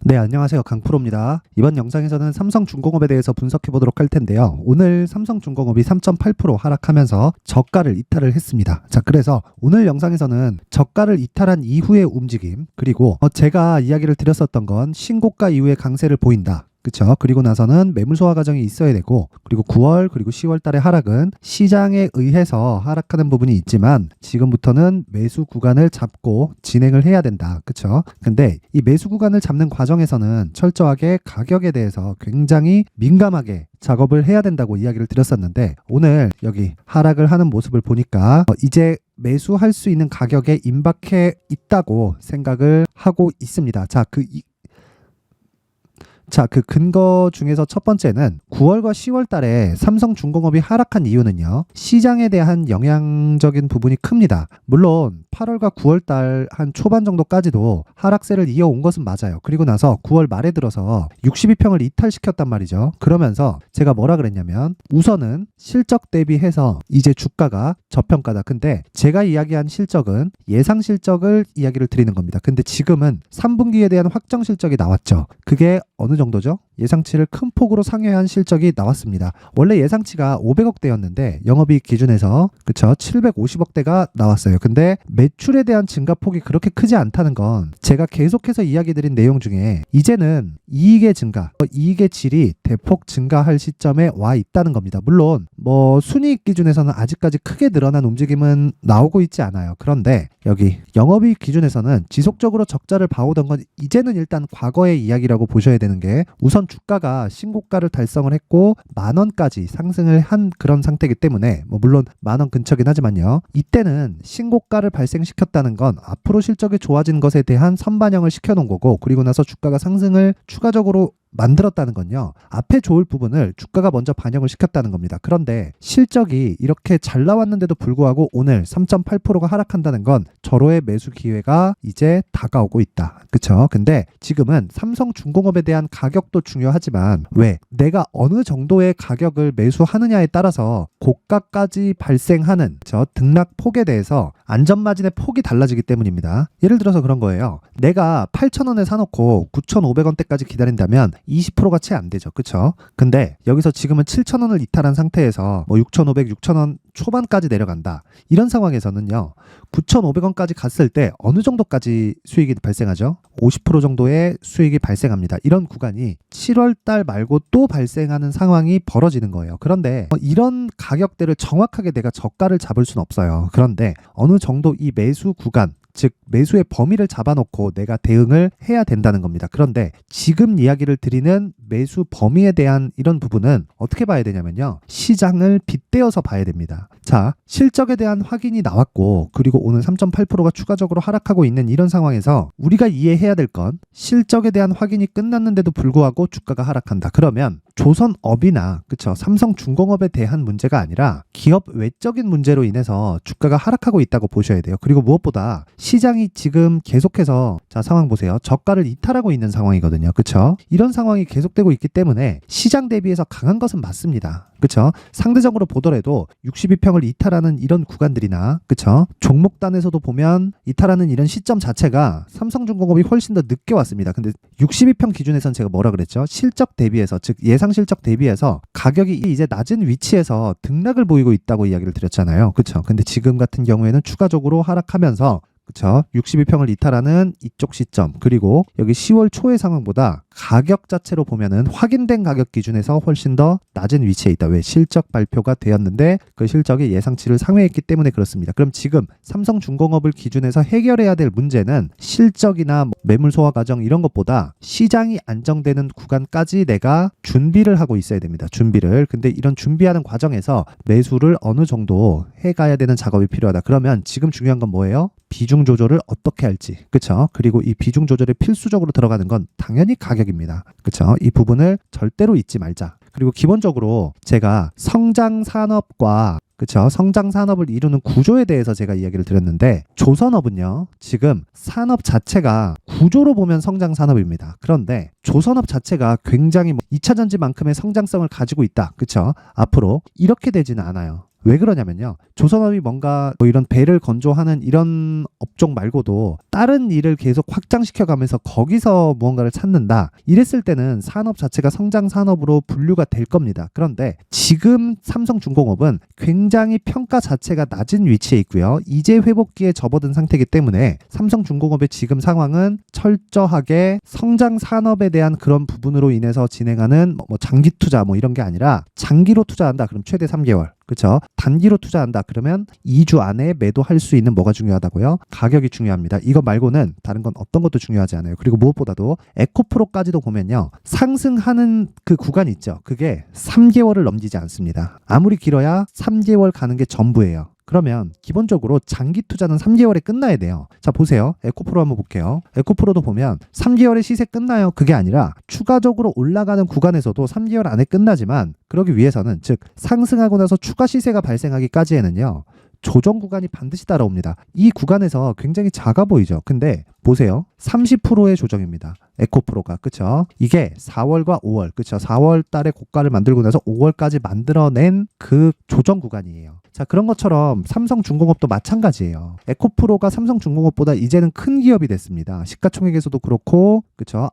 네, 안녕하세요. 강프로입니다. 이번 영상에서는 삼성중공업에 대해서 분석해 보도록 할 텐데요. 오늘 삼성중공업이 3.8% 하락하면서 저가를 이탈을 했습니다. 자, 그래서 오늘 영상에서는 저가를 이탈한 이후의 움직임, 그리고 제가 이야기를 드렸었던 건 신고가 이후에 강세를 보인다. 그쵸? 그리고 나서는 매물 소화 과정이 있어야 되고, 그리고 9월 그리고 10월 달의 하락은 시장에 의해서 하락하는 부분이 있지만 지금부터는 매수 구간을 잡고 진행을 해야 된다. 그쵸? 근데 이 매수 구간을 잡는 과정에서는 철저하게 가격에 대해서 굉장히 민감하게 작업을 해야 된다고 이야기를 드렸었는데, 오늘 여기 하락을 하는 모습을 보니까 이제 매수할 수 있는 가격에 임박해 있다고 생각을 하고 있습니다. 그 근거 중에서 첫 번째는 9월과 10월 달에 삼성중공업이 하락한 이유는요, 시장에 대한 영향적인 부분이 큽니다. 물론 8월과 9월 달 한 초반 정도까지도 하락세를 이어온 것은 맞아요. 그리고 나서 9월 말에 들어서 62평을 이탈시켰단 말이죠. 그러면서 제가 뭐라 그랬냐면, 우선은 실적 대비해서 이제 주가가 저평가다. 근데 제가 이야기한 실적은 예상 실적을 이야기를 드리는 겁니다. 근데 지금은 3분기에 대한 확정 실적이 나왔죠. 그게 어느 정도죠? 예상치를 큰 폭으로 상회한 실적이 나왔습니다. 원래 예상치가 500억대였는데 영업이익 기준에서 750억대가 나왔어요. 근데 매출에 대한 증가폭이 그렇게 크지 않다는 건 제가 계속해서 이야기 드린 내용 중에 이제는 이익의 증가, 이익의 질이 대폭 증가할 시점에 와 있다는 겁니다. 물론 순이익 기준에서는 아직까지 크게 늘어난 움직임은 나오고 있지 않아요. 그런데 여기 영업이익 기준에서는 지속적으로 적자를 봐오던 건 이제는 일단 과거의 이야기라고 보셔야 되는 게, 우선 주가가 신고가를 달성을 했고 10,000원까지 상승을 한 그런 상태이기 때문에, 물론 10,000원 근처긴 하지만요, 이때는 신고가를 발생시켰다는 건 앞으로 실적이 좋아진 것에 대한 선반영을 시켜놓은 거고, 그리고 나서 주가가 상승을 추가적으로 만들었다는 건요, 앞에 좋을 부분을 주가가 먼저 반영을 시켰다는 겁니다. 그런데 실적이 이렇게 잘 나왔는데도 불구하고 오늘 3.8%가 하락한다는 건 절호의 매수 기회가 이제 다가오고 있다. 그쵸? 근데 지금은 삼성중공업에 대한 가격도 중요하지만, 왜? 내가 어느 정도의 가격을 매수하느냐에 따라서 고가까지 발생하는 등락폭에 대해서 안전마진의 폭이 달라지기 때문입니다. 예를 들어서 그런 거예요. 내가 8,000원에 사놓고 9,500원대까지 기다린다면 20%가 채 안 되죠. 그쵸? 근데 여기서 지금은 7,000원을 이탈한 상태에서 6,500, 6,000원 초반까지 내려간다. 이런 상황에서는요, 9,500원까지 갔을 때 어느 정도까지 수익이 발생하죠? 50% 정도의 수익이 발생합니다. 이런 구간이 7월 달 말고 또 발생하는 상황이 벌어지는 거예요. 그런데 이런 가격대를 정확하게 내가 저가를 잡을 수는 없어요. 그런데 어느 정도 이 매수 구간, 즉 매수의 범위를 잡아놓고 내가 대응을 해야 된다는 겁니다. 그런데 지금 이야기를 드리는 매수 범위에 대한 이런 부분은 어떻게 봐야 되냐면요, 시장을 빗대어서 봐야 됩니다. 자, 실적에 대한 확인이 나왔고, 그리고 오늘 3.8%가 추가적으로 하락하고 있는 이런 상황에서 우리가 이해해야 될 건, 실적에 대한 확인이 끝났는데도 불구하고 주가가 하락한다. 그러면 조선업이나 삼성중공업에 대한 문제가 아니라 기업 외적인 문제로 인해서 주가가 하락하고 있다고 보셔야 돼요. 그리고 무엇보다 시장이 지금 계속해서, 상황 보세요. 저가를 이탈하고 있는 상황이거든요. 그쵸? 이런 상황이 계속되고 있기 때문에 시장 대비해서 강한 것은 맞습니다. 그쵸? 상대적으로 보더라도 62평을 이탈하는 이런 구간들이나, 그쵸? 종목단에서도 보면 이탈하는 이런 시점 자체가 삼성중공업이 훨씬 더 늦게 왔습니다. 근데 62평 기준에서는 제가 뭐라 그랬죠? 실적 대비해서, 즉 예상 실적 대비해서 가격이 이제 낮은 위치에서 등락을 보이고 있다고 이야기를 드렸잖아요. 그쵸? 근데 지금 같은 경우에는 추가적으로 하락하면서, 그쵸? 62평을 이탈하는 이쪽 시점, 그리고 여기 10월 초의 상황보다 가격 자체로 보면은 확인된 가격 기준에서 훨씬 더 낮은 위치에 있다. 왜? 실적 발표가 되었는데 그 실적이 예상치를 상회했기 때문에 그렇습니다. 그럼 지금 삼성중공업을 기준해서 해결해야 될 문제는 실적이나 매물 소화 과정 이런 것보다 시장이 안정되는 구간까지 내가 준비를 하고 있어야 됩니다. 준비를. 근데 이런 준비하는 과정에서 매수를 어느 정도 해가야 되는 작업이 필요하다. 그러면 지금 중요한 건 뭐예요? 비중 조절을 어떻게 할지. 그쵸? 그리고 이 비중 조절에 필수적으로 들어가는 건 당연히 가격입니다. 그쵸? 이 부분을 절대로 잊지 말자. 그리고 기본적으로 제가 성장 산업과, 그쵸? 성장 산업을 이루는 구조에 대해서 제가 이야기를 드렸는데, 조선업은요, 지금 산업 자체가 구조로 보면 성장 산업입니다. 그런데 조선업 자체가 굉장히 2차 전지만큼의 성장성을 가지고 있다. 그쵸? 앞으로 이렇게 되지는 않아요. 왜 그러냐면요. 조선업이 뭔가 뭐 이런 배를 건조하는 이런 업종 말고도 다른 일을 계속 확장시켜 가면서 거기서 무언가를 찾는다. 이랬을 때는 산업 자체가 성장 산업으로 분류가 될 겁니다. 그런데 지금 삼성중공업은 굉장히 평가 자체가 낮은 위치에 있고요. 이제 회복기에 접어든 상태이기 때문에 삼성중공업의 지금 상황은 철저하게 성장 산업에 대한 그런 부분으로 인해서 진행하는 뭐 장기 투자 뭐 이런 게 아니라 장기로 투자한다. 그럼 최대 3개월. 그렇죠? 단기로 투자한다. 그러면 2주 안에 매도할 수 있는 뭐가 중요하다고요? 가격이 중요합니다. 이거 말고는 다른 건 어떤 것도 중요하지 않아요. 그리고 무엇보다도 에코프로까지도 보면요. 상승하는 그 구간 있죠. 그게 3개월을 넘기지 않습니다. 아무리 길어야 3개월 가는 게 전부예요. 그러면 기본적으로 장기 투자는 3개월에 끝나야 돼요. 자, 보세요. 에코프로 한번 볼게요. 에코프로도 보면 3개월에 시세 끝나요. 그게 아니라 추가적으로 올라가는 구간에서도 3개월 안에 끝나지만 그러기 위해서는 즉 상승하고 나서 추가 시세가 발생하기까지에는요. 조정 구간이 반드시 따라옵니다. 이 구간에서 굉장히 작아 보이죠. 근데 보세요. 30%의 조정입니다. 에코프로가. 그쵸? 이게 4월과 5월. 그쵸? 4월 달에 고가를 만들고 나서 5월까지 만들어낸 그 조정 구간이에요. 자, 그런 것처럼 삼성중공업도 마찬가지예요. 에코프로가 삼성중공업보다 이제는 큰 기업이 됐습니다. 시가총액에서도 그렇고, 그쵸?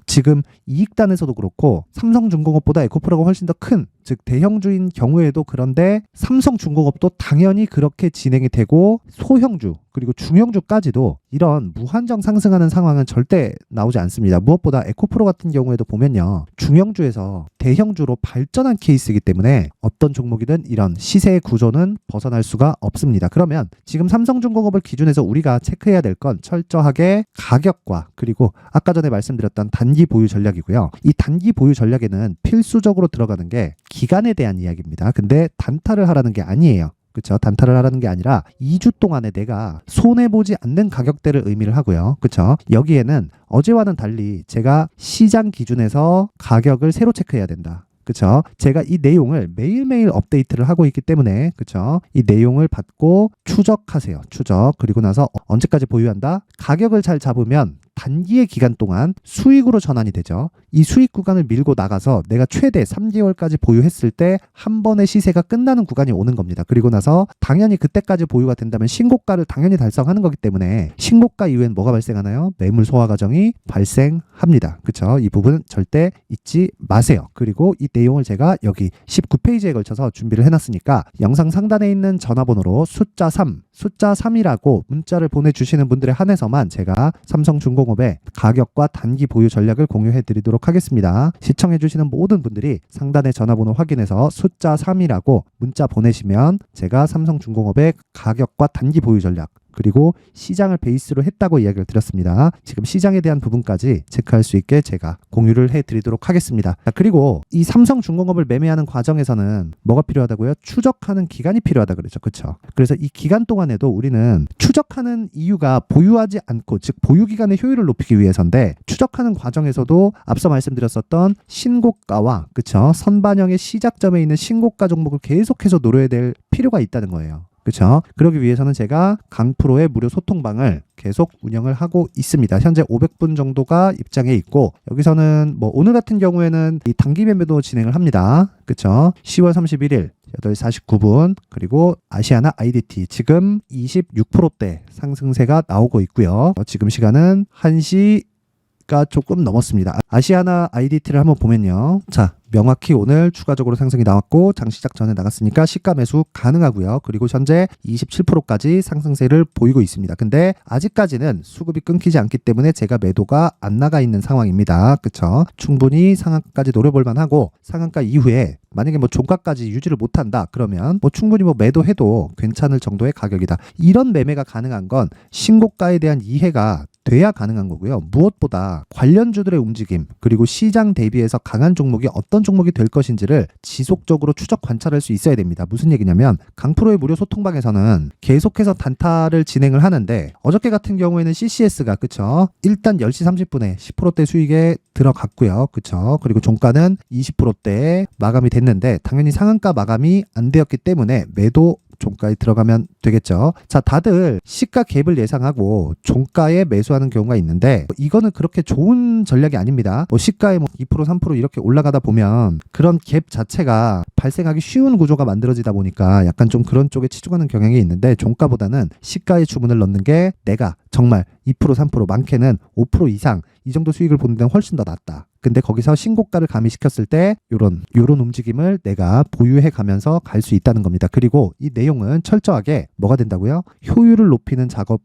지금 이익단에서도 그렇고, 삼성중공업보다 에코프로가 훨씬 더 큰, 즉 대형주인 경우에도 그런데 삼성중공업도 당연히 그렇게 진행이 되고 소형주 그리고 중형주까지도 이런 무한정 상승하는 상황은 절대 나오지 않습니다. 무엇보다 에코프로 같은 경우에도 보면요. 중형주에서 대형주로 발전한 케이스이기 때문에 어떤 종목이든 이런 시세의 구조는 벗어날 수가 없습니다. 그러면 지금 삼성중공업을 기준해서 우리가 체크해야 될 건 철저하게 가격과 그리고 아까 전에 말씀드렸던 단기 보유 전략이고요. 이 단기 보유 전략에는 필수적으로 들어가는 게 기간에 대한 이야기입니다. 근데 단타를 하라는 게 아니에요. 그렇죠? 단타를 하라는 게 아니라 2주 동안에 내가 손해보지 않는 가격대를 의미를 하고요. 그렇죠? 여기에는 어제와는 달리 제가 시장 기준에서 가격을 새로 체크해야 된다. 그쵸? 제가 이 내용을 매일매일 업데이트를 하고 있기 때문에 그쵸? 이 내용을 받고 추적하세요. 추적. 그리고 나서 언제까지 보유한다? 가격을 잘 잡으면 단기의 기간 동안 수익으로 전환이 되죠. 이 수익 구간을 밀고 나가서 내가 최대 3개월까지 보유했을 때 한 번의 시세가 끝나는 구간이 오는 겁니다. 그리고 나서 당연히 그때까지 보유가 된다면 신고가를 당연히 달성하는 거기 때문에 신고가 이후엔 뭐가 발생하나요? 매물 소화 과정이 발생합니다. 그쵸? 이 부분은 절대 잊지 마세요. 그리고 이 내용을 제가 여기 19페이지에 걸쳐서 준비를 해놨으니까 영상 상단에 있는 전화번호로 숫자 3이라고 문자를 보내주시는 분들에 한해서만 제가 삼성중공업의 가격과 단기 보유 전략을 공유해 드리도록 하겠습니다. 시청해 주시는 모든 분들이 상단의 전화번호 확인해서 숫자 3이라고 문자 보내시면 제가 삼성중공업의 가격과 단기 보유 전략 그리고 시장을 베이스로 했다고 이야기를 드렸습니다. 지금 시장에 대한 부분까지 체크할 수 있게 제가 공유를 해드리도록 하겠습니다. 자, 그리고 이 삼성중공업을 매매하는 과정에서는 뭐가 필요하다고요? 추적하는 기간이 필요하다 그랬죠. 그렇죠? 그래서 이 기간 동안에도 우리는 추적하는 이유가 보유하지 않고 즉 보유 기간의 효율을 높이기 위해서인데 추적하는 과정에서도 앞서 말씀드렸었던 신고가와 그렇죠? 선반영의 시작점에 있는 신고가 종목을 계속해서 노려야 될 필요가 있다는 거예요. 그렇죠? 그러기 위해서는 제가 강프로의 무료 소통방을 계속 운영을 하고 있습니다. 현재 500분 정도가 입장해 있고 여기서는 뭐 오늘 같은 경우에는 이 단기 매매도 진행을 합니다. 그렇죠? 10월 31일 8시 49분 그리고 아시아나 IDT 지금 26%대 상승세가 나오고 있고요. 지금 시간은 1시가 조금 넘었습니다. 아시아나 IDT를 한번 보면요. 자, 명확히 오늘 추가적으로 상승이 나왔고 장시작 전에 나갔으니까 시가 매수 가능하고요. 그리고 현재 27%까지 상승세를 보이고 있습니다. 근데 아직까지는 수급이 끊기지 않기 때문에 제가 매도가 안 나가 있는 상황입니다. 그쵸? 충분히 상한가까지 노려볼 만하고 상한가 이후에 만약에 뭐 종가까지 유지를 못한다 그러면 뭐 충분히 뭐 매도해도 괜찮을 정도의 가격이다. 이런 매매가 가능한 건 신고가에 대한 이해가 돼야 가능한 거고요. 무엇보다 관련주들의 움직임 그리고 시장 대비해서 강한 종목이 어떤 종목이 될 것인지를 지속적으로 추적 관찰할 수 있어야 됩니다. 무슨 얘기냐면 강프로의 무료 소통방에서는 계속해서 단타를 진행을 하는데 어저께 같은 경우에는 CCS가 그쵸? 일단 10시 30분에 10%대 수익에 들어갔고요. 그쵸? 그리고 종가는 20%대에 마감이 됐는데 당연히 상한가 마감이 안 되었기 때문에 매도 종가에 들어가면 되겠죠. 자, 다들 시가 갭을 예상하고 종가에 매수하는 경우가 있는데 이거는 그렇게 좋은 전략이 아닙니다. 뭐 시가에 뭐 2% 3% 이렇게 올라가다 보면 그런 갭 자체가 발생하기 쉬운 구조가 만들어지다 보니까 약간 좀 그런 쪽에 치중하는 경향이 있는데, 종가보다는 시가의 주문을 넣는 게 내가 정말 2% 3% 많게는 5% 이상 이 정도 수익을 보는 데는 훨씬 더 낫다. 근데 거기서 신고가를 가미시켰을 때 요런 움직임을 내가 보유해 가면서 갈 수 있다는 겁니다. 그리고 이 내용은 철저하게 뭐가 된다고요? 효율을 높이는 작업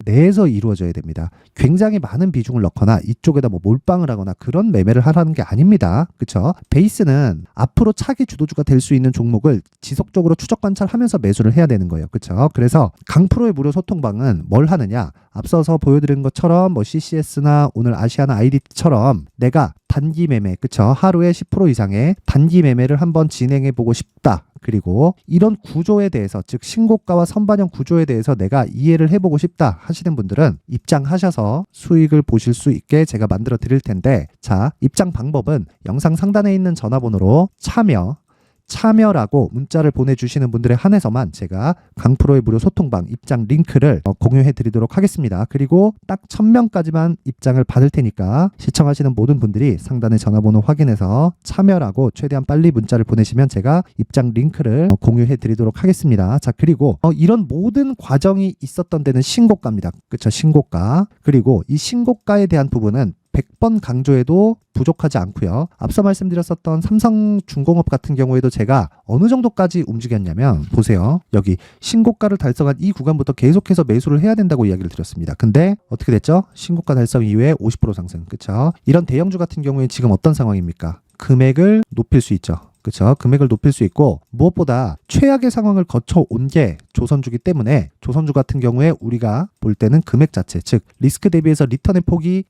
내에서 이루어져야 됩니다. 굉장히 많은 비중을 넣거나 이쪽에다 뭐 몰빵을 하거나 그런 매매를 하라는 게 아닙니다. 그쵸? 베이스는 앞으로 차기 주도주가 될 수 있는 종목을 지속적으로 추적 관찰하면서 매수를 해야 되는 거예요. 그쵸? 그래서 강프로의 무료 소통방은 뭘 하느냐? 앞서서 보여드린 것처럼 뭐 CCS나 오늘 아시아나 IDT처럼 내가 단기 매매, 그쵸? 하루에 10% 이상의 단기 매매를 한번 진행해 보고 싶다. 그리고 이런 구조에 대해서, 즉 신고가와 선반영 구조에 대해서 내가 이해를 해보고 싶다 하시는 분들은 입장하셔서 수익을 보실 수 있게 제가 만들어 드릴 텐데, 자, 입장 방법은 영상 상단에 있는 전화번호로 참여라고 문자를 보내주시는 분들에 한해서만 제가 강프로의 무료 소통방 입장 링크를 공유해 드리도록 하겠습니다. 그리고 딱 1000명까지만 입장을 받을 테니까 시청하시는 모든 분들이 상단의 전화번호 확인해서 참여라고 최대한 빨리 문자를 보내시면 제가 입장 링크를 공유해 드리도록 하겠습니다. 자, 그리고 이런 모든 과정이 있었던 데는 신고가입니다. 그쵸? 신고가. 그리고 이 신고가에 대한 부분은 100번 강조해도 부족하지 않고요. 앞서 말씀드렸었던 삼성중공업 같은 경우에도 제가 어느 정도까지 움직였냐면, 보세요. 여기 신고가를 달성한 이 구간부터 계속해서 매수를 해야 된다고 이야기를 드렸습니다. 근데 어떻게 됐죠? 신고가 달성 이후에 50% 상승. 그쵸? 이런 대형주 같은 경우에 지금 어떤 상황입니까? 금액을 높일 수 있죠. 그렇죠? 금액을 높일 수 있고, 무엇보다 최악의 상황을 거쳐온 게 조선주기 때문에, 조선주 같은 경우에 우리가 볼 때는 금액 자체, 즉 리스크 대비해서 리턴의 폭이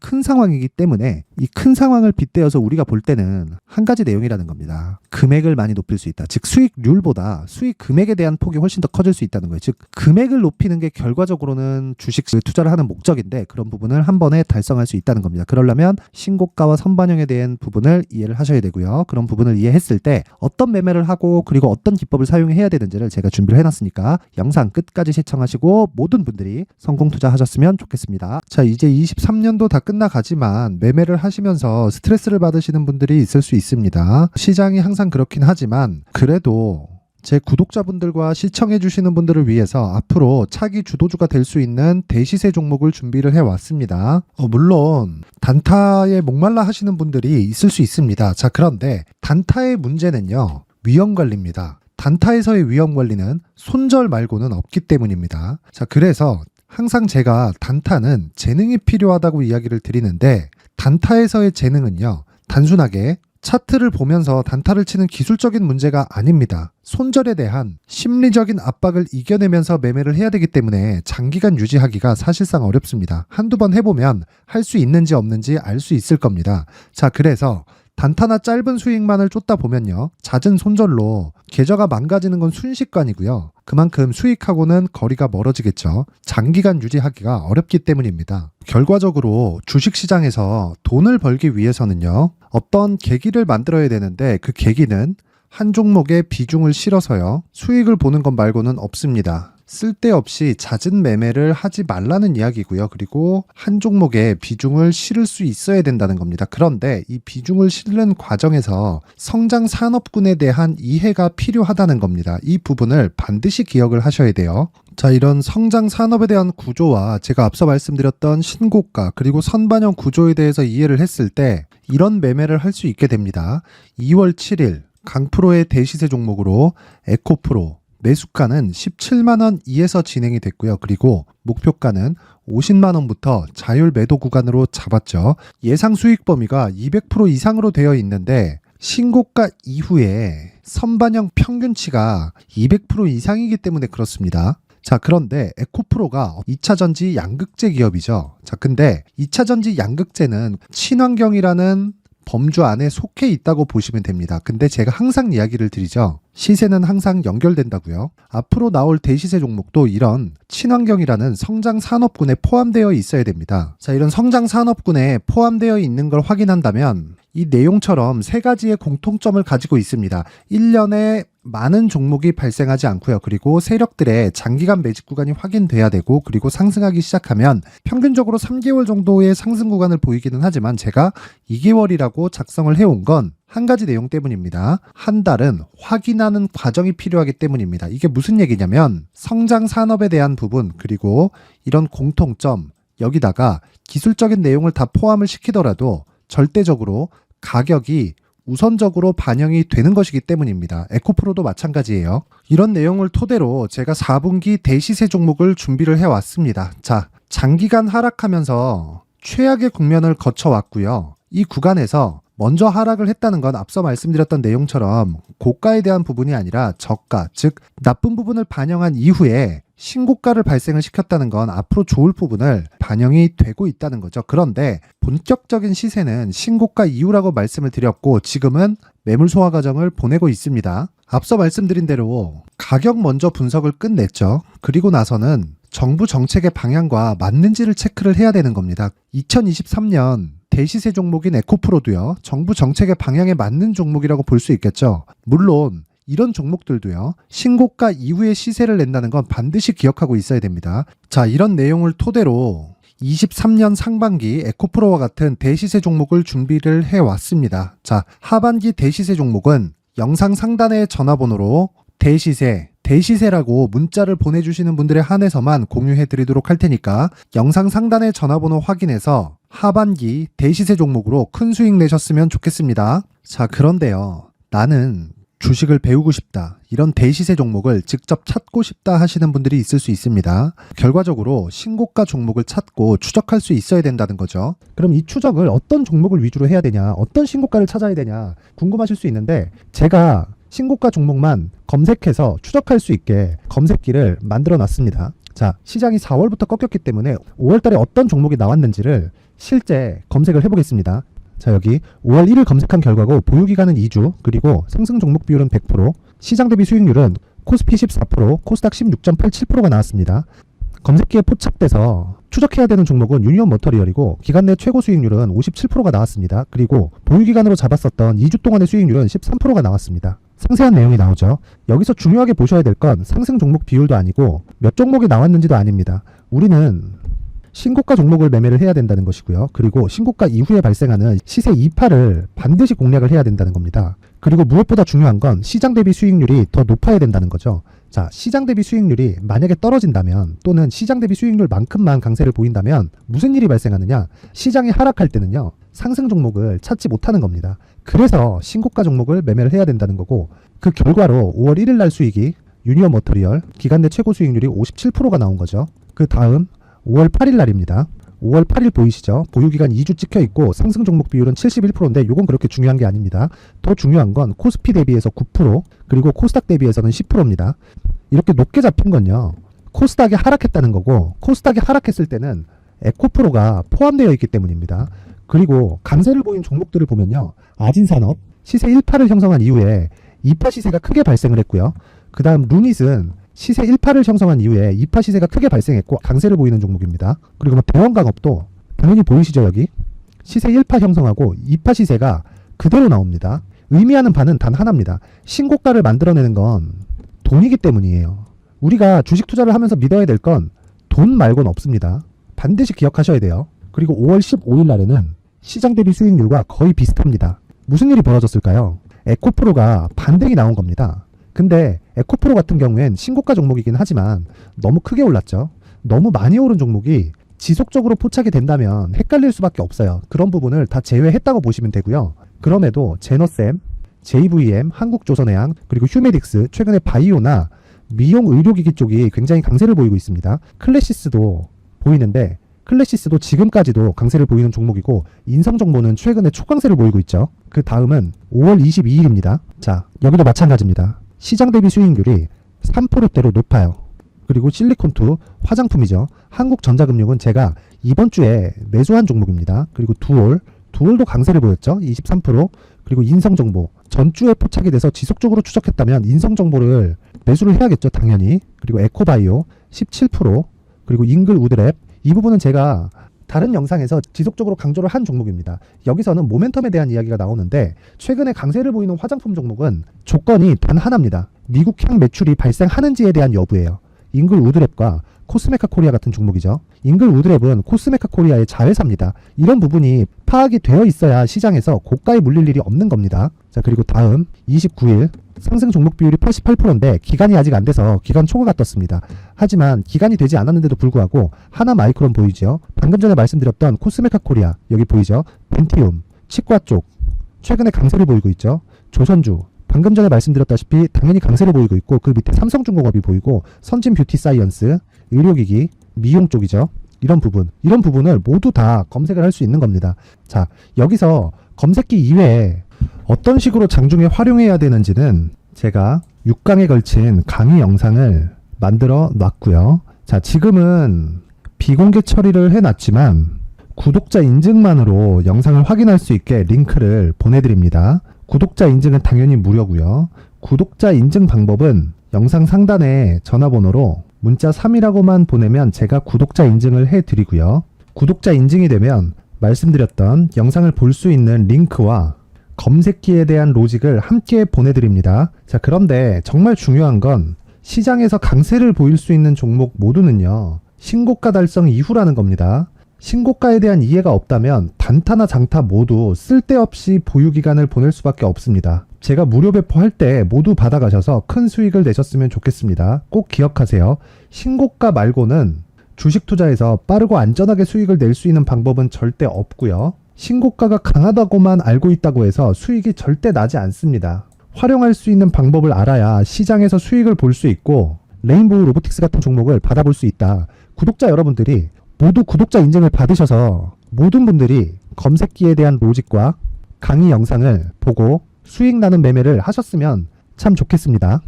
큰 상황이기 때문에 이 큰 상황을 빗대어서 우리가 볼 때는 한 가지 내용이라는 겁니다. 금액을 많이 높일 수 있다. 즉 수익률보다 수익 금액에 대한 폭이 훨씬 더 커질 수 있다는 거예요. 즉 금액을 높이는 게 결과적으로는 주식 투자를 하는 목적인데, 그런 부분을 한 번에 달성할 수 있다는 겁니다. 그러려면 신고가와 선반영에 대한 부분을 이해를 하셔야 되고요. 그런 부분을 이해했을 때 어떤 매매를 하고 그리고 어떤 기법을 사용해야 되는지를 제가 준비를 해놨으니까 영상 끝까지 시청하시고 모든 분들이 성공 투자하셨으면 좋겠습니다. 자, 이제 23년도 다 끝나가지만 매매를 하시면서 스트레스를 받으시는 분들이 있을 수 있습니다. 시장이 항상 그렇긴 하지만 그래도 제 구독자분들과 시청해주시는 분들을 위해서 앞으로 차기 주도주가 될 수 있는 대시세 종목을 준비를 해왔습니다. 물론 단타에 목말라 하시는 분들이 있을 수 있습니다. 자, 그런데 단타의 문제는요, 위험관리입니다. 단타에서의 위험관리는 손절 말고는 없기 때문입니다. 자, 그래서 항상 제가 단타는 재능이 필요하다고 이야기를 드리는데, 단타에서의 재능은요, 단순하게 차트를 보면서 단타를 치는 기술적인 문제가 아닙니다. 손절에 대한 심리적인 압박을 이겨내면서 매매를 해야 되기 때문에 장기간 유지하기가 사실상 어렵습니다. 한두 번 해보면 할 수 있는지 없는지 알 수 있을 겁니다. 자, 그래서 단타나 짧은 수익만을 쫓다 보면요, 잦은 손절로 계좌가 망가지는 건 순식간이고요. 그만큼 수익하고는 거리가 멀어지겠죠. 장기간 유지하기가 어렵기 때문입니다. 결과적으로 주식시장에서 돈을 벌기 위해서는요, 어떤 계기를 만들어야 되는데, 그 계기는 한 종목에 비중을 실어서요, 수익을 보는 것 말고는 없습니다. 쓸데없이 잦은 매매를 하지 말라는 이야기고요. 그리고 한 종목에 비중을 실을 수 있어야 된다는 겁니다. 그런데 이 비중을 실는 과정에서 성장 산업군에 대한 이해가 필요하다는 겁니다. 이 부분을 반드시 기억을 하셔야 돼요. 자, 이런 성장 산업에 대한 구조와 제가 앞서 말씀드렸던 신고가 그리고 선반영 구조에 대해서 이해를 했을 때 이런 매매를 할 수 있게 됩니다. 2월 7일 강프로의 대시세 종목으로 에코프로 매수가는 17만원 이에서 진행이 됐고요. 그리고 목표가는 50만원부터 자율 매도 구간으로 잡았죠. 예상 수익 범위가 200% 이상으로 되어 있는데, 신고가 이후에 선반영 평균치가 200% 이상이기 때문에 그렇습니다. 자, 그런데 에코프로가 2차전지 양극재 기업이죠. 자, 근데 2차전지 양극재는 친환경이라는 범주 안에 속해 있다고 보시면 됩니다. 근데 제가 항상 이야기를 드리죠. 시세는 항상 연결된다고요. 앞으로 나올 대시세 종목도 이런 친환경이라는 성장 산업군에 포함되어 있어야 됩니다. 자, 이런 성장 산업군에 포함되어 있는 걸 확인한다면 이 내용처럼 세 가지의 공통점을 가지고 있습니다. 1년에 많은 종목이 발생하지 않고요. 그리고 세력들의 장기간 매집 구간이 확인돼야 되고, 그리고 상승하기 시작하면 평균적으로 3개월 정도의 상승 구간을 보이기는 하지만 제가 2개월이라고 작성을 해온 건 한 가지 내용 때문입니다. 한 달은 확인하는 과정이 필요하기 때문입니다. 이게 무슨 얘기냐면 성장 산업에 대한 부분, 그리고 이런 공통점, 여기다가 기술적인 내용을 다 포함을 시키더라도 절대적으로 가격이 우선적으로 반영이 되는 것이기 때문입니다. 에코프로도 마찬가지예요. 이런 내용을 토대로 제가 4분기 대시세 종목을 준비를 해왔습니다. 자, 장기간 하락하면서 최악의 국면을 거쳐왔고요. 이 구간에서 먼저 하락을 했다는 건 앞서 말씀드렸던 내용처럼 고가에 대한 부분이 아니라 저가, 즉 나쁜 부분을 반영한 이후에 신고가를 발생을 시켰다는 건 앞으로 좋을 부분을 반영이 되고 있다는 거죠. 그런데 본격적인 시세는 신고가 이후라고 말씀을 드렸고, 지금은 매물 소화 과정을 보내고 있습니다. 앞서 말씀드린 대로 가격 먼저 분석을 끝냈죠. 그리고 나서는 정부 정책의 방향과 맞는지를 체크를 해야 되는 겁니다. 2023년 대시세 종목인 에코프로도요, 정부 정책의 방향에 맞는 종목이라고 볼 수 있겠죠. 물론 이런 종목들도요, 신고가 이후에 시세를 낸다는 건 반드시 기억하고 있어야 됩니다. 자, 이런 내용을 토대로 23년 상반기 에코프로와 같은 대시세 종목을 준비를 해왔습니다. 자, 하반기 대시세 종목은 영상 상단의 전화번호로 대시세라고 문자를 보내주시는 분들에 한해서만 공유해드리도록 할 테니까 영상 상단의 전화번호 확인해서 하반기 대시세 종목으로 큰 수익 내셨으면 좋겠습니다. 자, 그런데요, 나는 주식을 배우고 싶다, 이런 대시세 종목을 직접 찾고 싶다 하시는 분들이 있을 수 있습니다. 결과적으로 신고가 종목을 찾고 추적할 수 있어야 된다는 거죠. 그럼 이 추적을 어떤 종목을 위주로 해야 되냐, 어떤 신고가를 찾아야 되냐 궁금하실 수 있는데, 제가 신고가 종목만 검색해서 추적할 수 있게 검색기를 만들어 놨습니다. 자, 시장이 4월부터 꺾였기 때문에 5월 달에 어떤 종목이 나왔는지를 실제 검색을 해보겠습니다. 자, 여기 5월 1일 검색한 결과고 보유기간은 2주, 그리고 상승 종목 비율은 100%, 시장 대비 수익률은 코스피 14%, 코스닥 16.87%가 나왔습니다. 검색기에 포착돼서 추적해야 되는 종목은 유니온 머터리얼이고 기간 내 최고 수익률은 57%가 나왔습니다. 그리고 보유기간으로 잡았었던 2주 동안의 수익률은 13%가 나왔습니다. 상세한 내용이 나오죠. 여기서 중요하게 보셔야 될 건 상승 종목 비율도 아니고 몇 종목이 나왔는지도 아닙니다. 우리는 신고가 종목을 매매를 해야 된다는 것이고요. 그리고 신고가 이후에 발생하는 시세 이파를 반드시 공략을 해야 된다는 겁니다. 그리고 무엇보다 중요한 건 시장 대비 수익률이 더 높아야 된다는 거죠. 자, 시장 대비 수익률이 만약에 떨어진다면, 또는 시장 대비 수익률만큼만 강세를 보인다면 무슨 일이 발생하느냐? 시장이 하락할 때는요, 상승 종목을 찾지 못하는 겁니다. 그래서 신고가 종목을 매매를 해야 된다는 거고, 그 결과로 5월 1일 날 수익이 유니온 머터리얼 기간 내 최고 수익률이 57%가 나온 거죠. 그 다음 5월 8일 날입니다. 5월 8일 보이시죠? 보유기간 2주 찍혀 있고 상승 종목 비율은 71%인데 이건 그렇게 중요한 게 아닙니다. 더 중요한 건 코스피 대비해서 9%, 그리고 코스닥 대비해서는 10%입니다. 이렇게 높게 잡힌 건요, 코스닥이 하락했다는 거고, 코스닥이 하락했을 때는 에코프로가 포함되어 있기 때문입니다. 그리고 강세를 보인 종목들을 보면요, 아진산업 시세 1파를 형성한 이후에 2파 시세가 크게 발생을 했고요. 그 다음 루닛은 시세 1파를 형성한 이후에 2파 시세가 크게 발생했고 강세를 보이는 종목입니다. 그리고 뭐 대원강업도 당연히 보이시죠? 여기 시세 1파 형성하고 2파 시세가 그대로 나옵니다. 의미하는 바는 단 하나입니다. 신고가를 만들어내는 건 돈이기 때문이에요. 우리가 주식 투자를 하면서 믿어야 될 건 돈 말고는 없습니다. 반드시 기억하셔야 돼요. 그리고 5월 15일 날에는 시장 대비 수익률과 거의 비슷합니다. 무슨 일이 벌어졌을까요? 에코프로가 반등이 나온 겁니다. 근데 에코프로 같은 경우엔 신고가 종목이긴 하지만 너무 크게 올랐죠. 너무 많이 오른 종목이 지속적으로 포착이 된다면 헷갈릴 수밖에 없어요. 그런 부분을 다 제외했다고 보시면 되고요. 그럼에도 제너셈, JVM, 한국조선해양, 그리고 휴메딕스, 최근에 바이오나 미용 의료기기 쪽이 굉장히 강세를 보이고 있습니다. 클래시스도 보이는데 클래시스도 지금까지도 강세를 보이는 종목이고, 인성정보는 최근에 초강세를 보이고 있죠. 그 다음은 5월 22일입니다. 자, 여기도 마찬가지입니다. 시장 대비 수익률이 3%대로 높아요. 그리고 실리콘2 화장품이죠. 한국전자금융은 제가 이번 주에 매수한 종목입니다. 그리고 두올도 강세를 보였죠. 23%. 그리고 인성정보 전주에 포착이 돼서 지속적으로 추적했다면 인성정보를 매수를 해야겠죠. 당연히. 그리고 에코바이오 17%. 그리고 잉글우드랩, 이 부분은 제가 다른 영상에서 지속적으로 강조를 한 종목입니다. 여기서는 모멘텀에 대한 이야기가 나오는데 최근에 강세를 보이는 화장품 종목은 조건이 단 하나입니다. 미국향 매출이 발생하는지에 대한 여부예요. 잉글 우드랩과 코스메카 코리아 같은 종목이죠. 잉글 우드랩은 코스메카 코리아의 자회사입니다. 이런 부분이 파악이 되어 있어야 시장에서 고가에 물릴 일이 없는 겁니다. 자, 그리고 다음 29일 상승 종목 비율이 88%인데 기간이 아직 안 돼서 기간 초과가 떴습니다. 하지만 기간이 되지 않았는데도 불구하고 하나 마이크론 보이죠. 방금 전에 말씀드렸던 코스메카 코리아 여기 보이죠. 벤티움, 치과 쪽 최근에 강세를 보이고 있죠. 조선주 방금 전에 말씀드렸다시피 당연히 강세를 보이고 있고 그 밑에 삼성중공업이 보이고 선진 뷰티 사이언스, 의료기기, 미용 쪽이죠. 이런 부분을 모두 다 검색을 할 수 있는 겁니다. 자, 여기서 검색기 이외에 어떤 식으로 장중에 활용해야 되는지는 제가 6강에 걸친 강의 영상을 만들어 놨고요. 자, 지금은 비공개 처리를 해놨지만 구독자 인증만으로 영상을 확인할 수 있게 링크를 보내드립니다. 구독자 인증은 당연히 무료고요. 구독자 인증 방법은 영상 상단에 전화번호로 문자 3이라고만 보내면 제가 구독자 인증을 해드리고요. 구독자 인증이 되면 말씀드렸던 영상을 볼 수 있는 링크와 검색기에 대한 로직을 함께 보내드립니다. 자, 그런데 정말 중요한 건 시장에서 강세를 보일 수 있는 종목 모두는요. 신고가 달성 이후라는 겁니다. 신고가에 대한 이해가 없다면 단타나 장타 모두 쓸데없이 보유기간을 보낼 수밖에 없습니다. 제가 무료 배포할 때 모두 받아가셔서 큰 수익을 내셨으면 좋겠습니다. 꼭 기억하세요. 신고가 말고는 주식 투자에서 빠르고 안전하게 수익을 낼 수 있는 방법은 절대 없고요. 신고가가 강하다고만 알고 있다고 해서 수익이 절대 나지 않습니다. 활용할 수 있는 방법을 알아야 시장에서 수익을 볼 수 있고 레인보우 로보틱스 같은 종목을 받아볼 수 있다. 구독자 여러분들이 모두 구독자 인증을 받으셔서 모든 분들이 검색기에 대한 로직과 강의 영상을 보고 수익 나는 매매를 하셨으면 참 좋겠습니다.